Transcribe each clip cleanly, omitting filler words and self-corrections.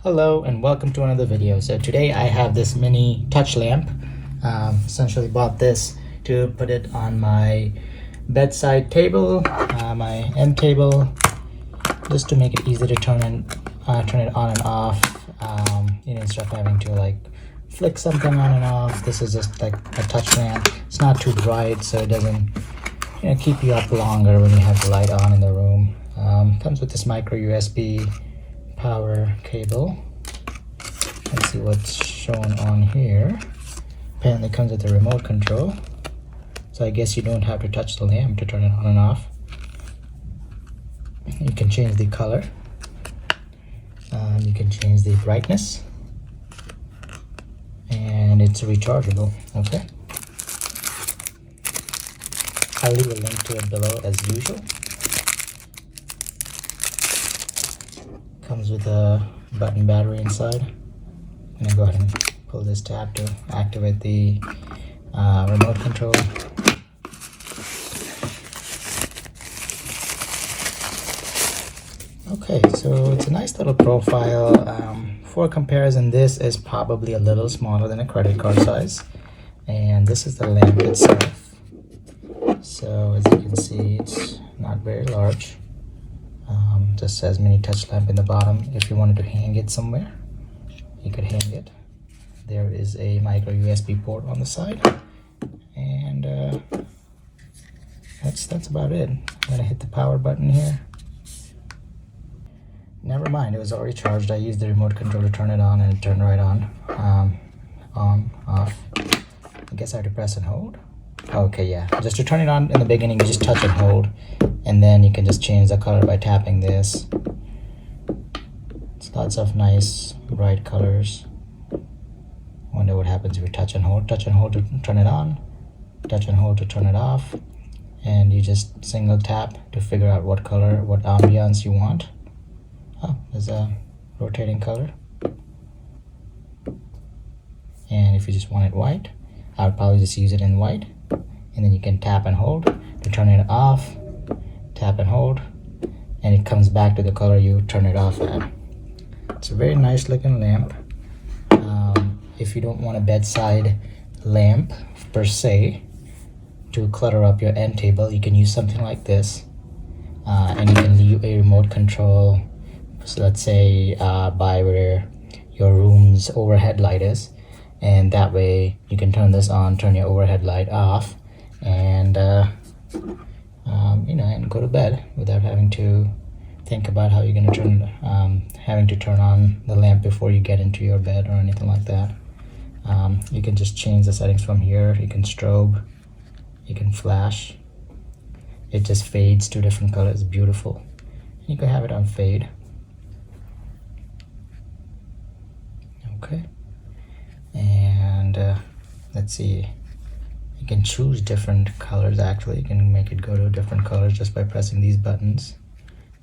Hello and welcome to another video. So today I have this mini touch lamp. Essentially bought this to put it on my bedside table, my end table, just to make it easy to turn it on and off. Instead of having to like flick something on and off. This is just like a touch lamp. It's not too bright, so it doesn't keep you up longer when you have the light on in the room. Comes with this micro USB power cable. Let's see what's shown on here. Apparently comes with a remote control, so I guess you don't have to touch the lamp to turn it on and off. You can change the color, you can change the brightness, and it's rechargeable. Okay, I'll leave a link to it below as usual. Comes with a button battery inside. I'm gonna go ahead and pull this tab to activate the remote control. Okay, so it's a nice little profile. For comparison, this is probably a little smaller than a credit card size, and this is the lamp itself. So as you can see, it's not very large. Just says mini touch lamp in the bottom. If you wanted to hang it somewhere, you could hang it. There is a micro USB port on the side, and that's about it. I'm gonna hit the power button here. Never mind, it was already charged. I used the remote control to turn it on, and it turned right on. Off. I guess I have to press and hold. Okay, yeah, just to turn it on in the beginning, you just touch and hold, and then you can just change the color by tapping this. It's lots of nice bright colors. Wonder what happens if you touch and hold to turn it on, touch and hold to turn it off, and you just single tap to figure out what color, what ambiance you want. Oh, there's a rotating color. And if you just want it white, I would probably just use it in white. And then you can tap and hold to turn it off, tap and hold, and it comes back to the color you turn it off at. It's a very nice looking lamp. If you don't want a bedside lamp per se to clutter up your end table, you can use something like this, and you can leave a remote control. So let's say by where your room's overhead light is, and that way you can turn this on, turn your overhead light off, and and go to bed without having to think about how you're going to turn on the lamp before you get into your bed or anything like that. You can just change the settings from here. You can strobe, you can flash. It just fades to different colors. Beautiful. You can have it on fade. Okay, and let's see, you can choose different colors. Actually, you can make it go to different colors just by pressing these buttons,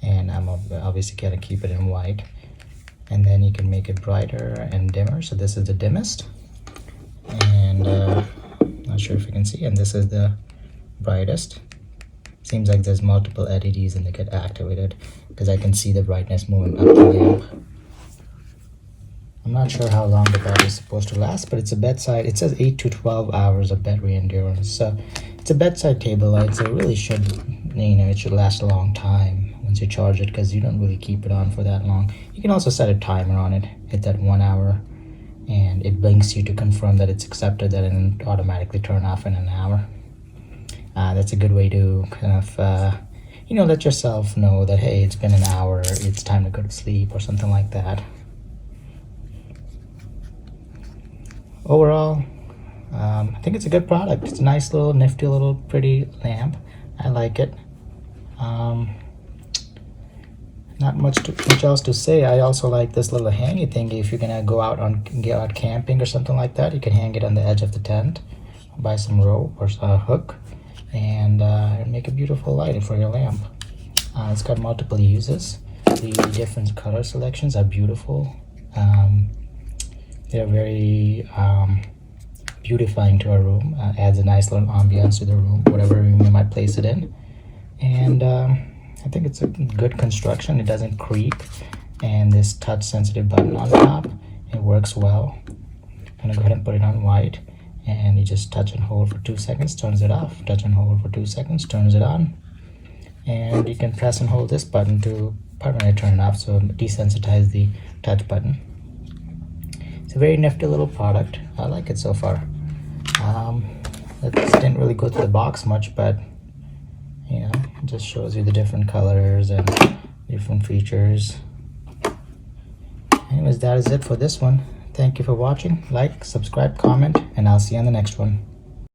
and I'm obviously gonna keep it in white. And then you can make it brighter and dimmer. So this is the dimmest, and not sure if you can see, and this is the brightest. Seems like there's multiple LEDs and they get activated because I can see the brightness moving up the lamp. I'm not sure how long the battery is supposed to last, but it's a bedside. It says 8 to 12 hours of battery endurance. So it's a bedside table light, so it really should, it should last a long time once you charge it, because you don't really keep it on for that long. You can also set a timer on it, hit that 1 hour, and it blinks you to confirm that it's accepted, that it automatically turn off in an hour. That's a good way to kind of, let yourself know that, hey, it's been an hour, it's time to go to sleep or something like that. Overall, I think it's a good product. It's a nice little nifty little pretty lamp. I like it. Not much else to say. I also like this little hangy thing. If you're gonna go out camping or something like that, you can hang it on the edge of the tent, buy some rope or a hook, and make a beautiful light for your lamp. It's got multiple uses. The different color selections are beautiful. They're very beautifying to a room. Adds a nice little ambiance to the room, whatever room you might place it in. And I think it's a good construction. It doesn't creak. and this touch sensitive button on top. It works well. I'm gonna go ahead and put it on white, and you just touch and hold for 2 seconds, turns it off, touch and hold for 2 seconds, turns it on. And you can press and hold this button to permanently turn it off, so desensitize the touch button. It's a very nifty little product. I like it so far. It didn't really go through the box much, but you know, it just shows you the different colors and different features. Anyways, that is it for this one. Thank you for watching. Like, subscribe, comment, and I'll see you on the next one.